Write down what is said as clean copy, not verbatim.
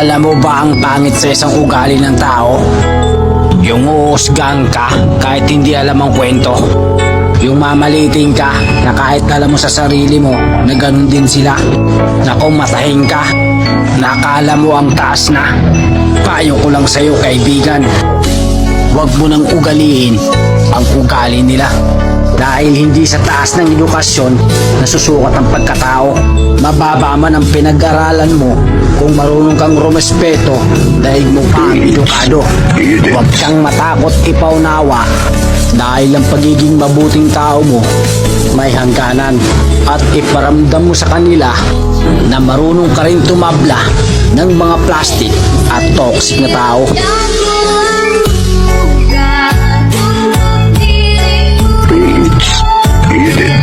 Alam mo ba ang pangit sa isang ugali ng tao? Yung uusgang ka kahit hindi alam ang kwento. Yung mamalitin ka na kahit alam mo sa sarili mo na ganun din sila. Na kung matahin ka, nakala mo ang taas na. Payo ko lang sa'yo kaibigan, huwag mo nang ugaliin ang ugali nila. Dahil hindi sa taas ng edukasyon nasusukat ang pagkatao. Mababa man ang pinag-aralan mo, kung marunong kang rumespeto, daig mo pa ang edukado. Huwag kang matakot ipaunawa, dahil ang pagiging mabuting tao mo may hangganan. At iparamdam mo sa kanila na marunong ka rin tumabla ng mga plastic at toxic na tao. Beats. Beat it.